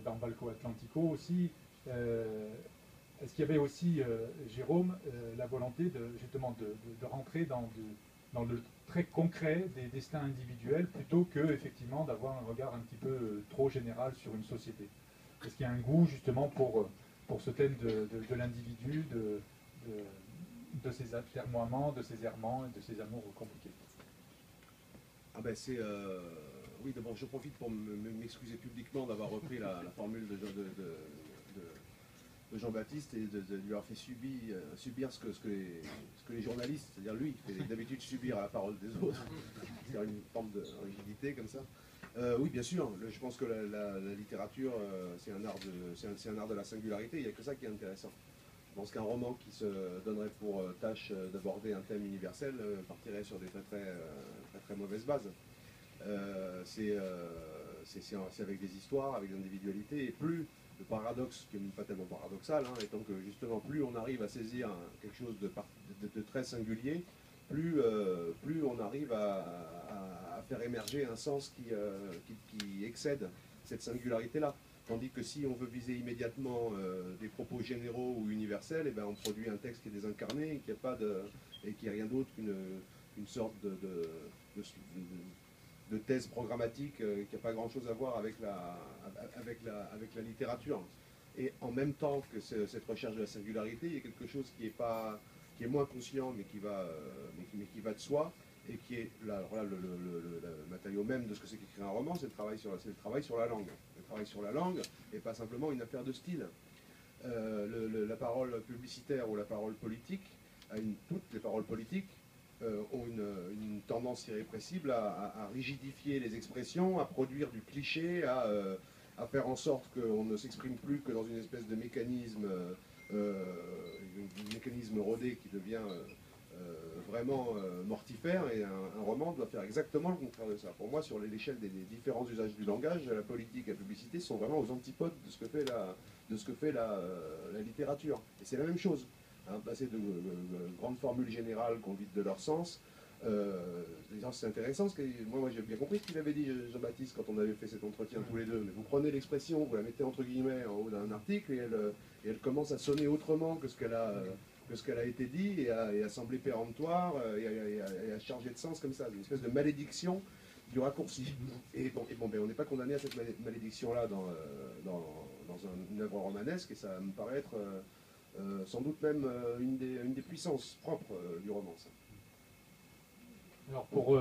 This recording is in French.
dans Valco Atlantico aussi. Est-ce qu'il y avait aussi, Jérôme, la volonté justement de rentrer dans le très concret des destins individuels plutôt que effectivement d'avoir un regard un petit peu trop général sur une société? Est-ce qu'il y a un goût justement pour ce thème de l'individu, de ses atermoiements, de ses errements et de ses amours compliqués? Ah ben c'est oui, d'abord je profite pour m'excuser publiquement d'avoir repris la formule de Jean-Baptiste et de lui avoir fait subir ce que les journalistes, c'est-à-dire lui, qui fait d'habitude subir à la parole des autres, c'est une forme de rigidité comme ça. Oui, bien sûr, je pense que la littérature, c'est un art de la singularité, il n'y a que ça qui est intéressant. Je pense qu'un roman qui se donnerait pour tâche d'aborder un thème universel partirait sur des très mauvaises bases. C'est avec des histoires, avec des individualités, et plus le paradoxe, qui n'est pas tellement paradoxal, hein, étant que justement plus on arrive à saisir quelque chose de très singulier, plus on arrive à faire émerger un sens qui excède cette singularité-là. Tandis que si on veut viser immédiatement des propos généraux ou universels, eh ben on produit un texte qui est désincarné et qui est rien d'autre qu'une sorte de thèse programmatique qui n'a pas grand-chose à voir avec la littérature. Et en même temps que cette recherche de la singularité, il y a quelque chose qui est moins conscient, mais qui va de soi, et qui est le matériau même de ce que c'est qu'écrire un roman, c'est le travail sur la langue. Le travail sur la langue n'est pas simplement une affaire de style. La parole publicitaire ou la parole politique, toutes les paroles politiques, ont une tendance irrépressible à rigidifier les expressions, à produire du cliché, à faire en sorte qu'on ne s'exprime plus que dans une espèce de mécanisme rodé qui devient vraiment mortifère, et un roman doit faire exactement le contraire de ça. Pour moi, sur l'échelle des différents usages du langage, la politique et la publicité sont vraiment aux antipodes de ce que fait la littérature. Et c'est la même chose. Hein, passer de grandes formules générales qu'on vide de leur sens. C'est intéressant, moi j'ai bien compris ce qu'il avait dit Jean-Baptiste quand on avait fait cet entretien tous les deux, mais vous prenez l'expression, vous la mettez entre guillemets en haut d'un article et elle commence à sonner autrement que ce qu'elle a été dit et à sembler péremptoire et à charger de sens comme ça, une espèce de malédiction du raccourci. Et bon, on n'est pas condamné à cette malédiction-là dans une œuvre romanesque, et ça me paraît être sans doute même une des puissances propres du roman. Ça. Alors pour